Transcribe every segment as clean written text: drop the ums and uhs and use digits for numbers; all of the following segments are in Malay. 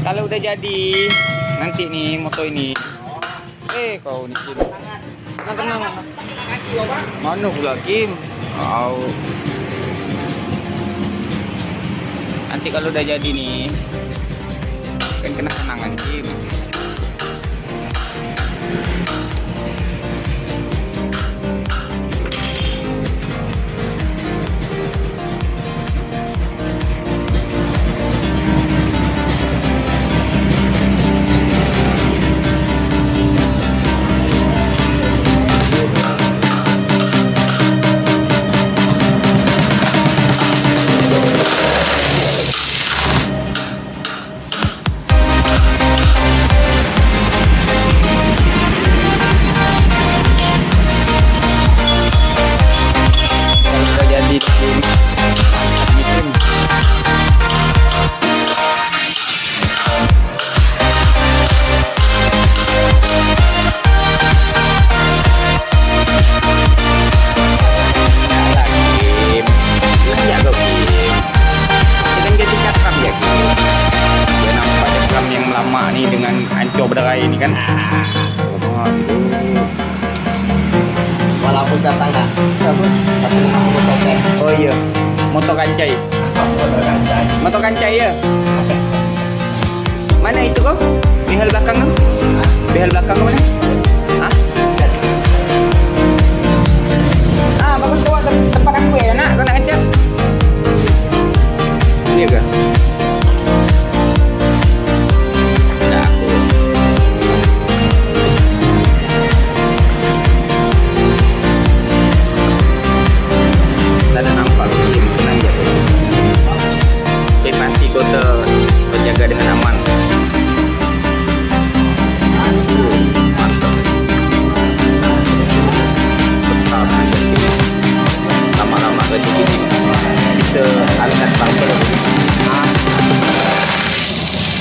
Kalau udah jadi nanti nih moto ini. Kau nih Kim. Tenang. Mana pula Kim? Nanti kalau udah jadi nih kan kena kenangan Kim. Berderai ini kan. Walaupun kata nggak, oh iya, motor kancai. Motor kancai ya. Mana itu kok? Behel belakang kan? Behel belakang mana? Hah? Bagus kok tempat aku ya nak, kau nak ngecek? Iya ke? Ada nampak tenang ya. Pasti kau terjaga dengan aman. Mantap. Lama-lama ke sini bisa angkat bangkel.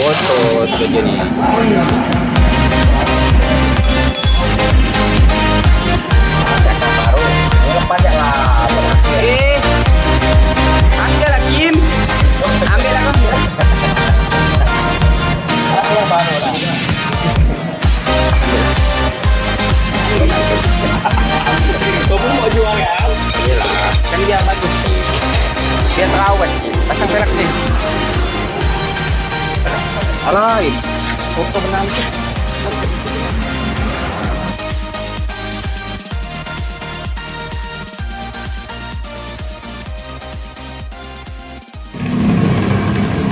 Botol kerja ni. Banyak lah. Ambil lah Kim. Ambil lah kau. Yang baru lah. Kau pun mau jual kan? Iyalah, kan dia bagus Kim. Dia terawat Kim. Pasang perak ni. Alay. Foto menantu.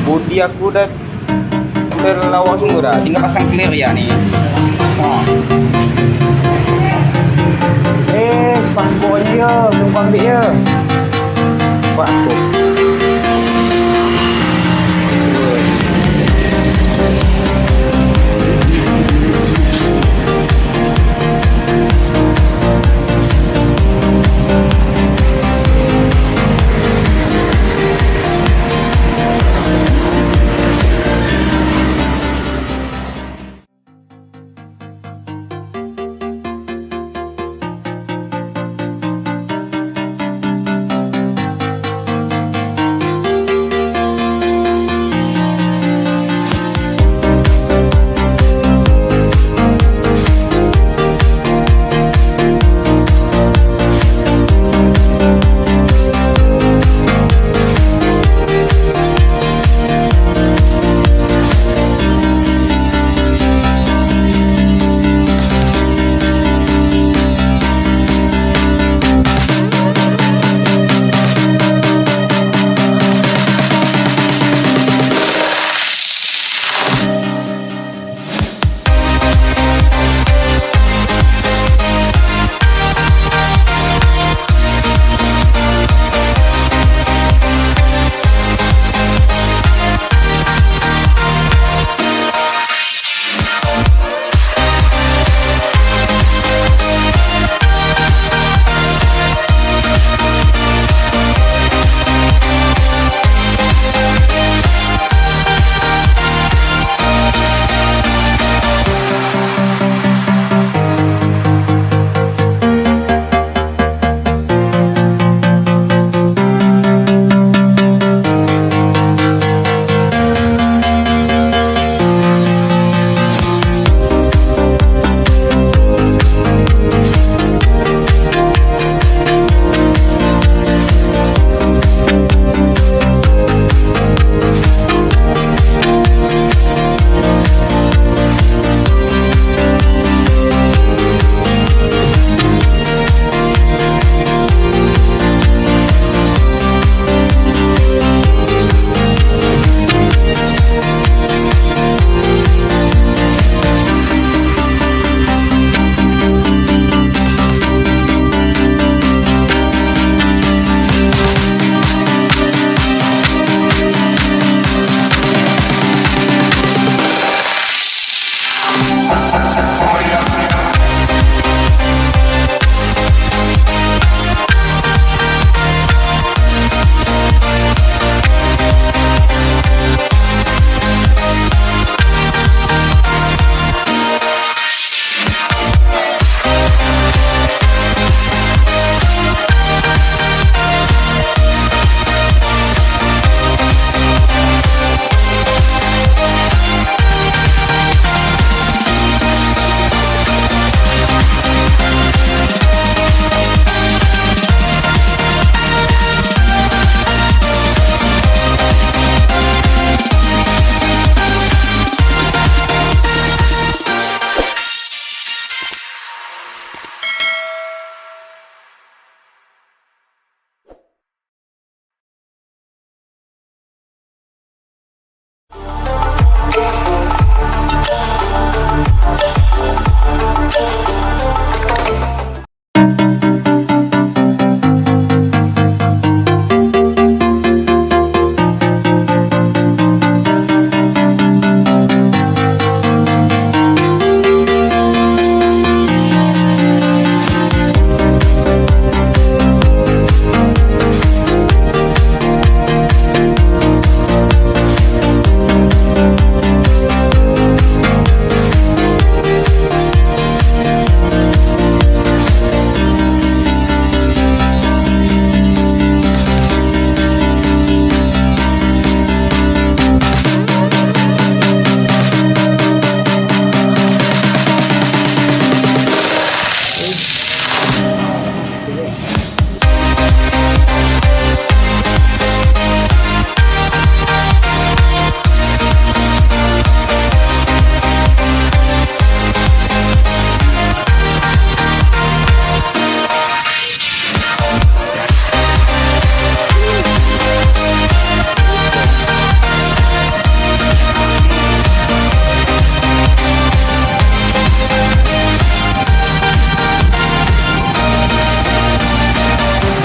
Bodi aku udah terlawa semua dah. Tinggal pasang clear ya nih.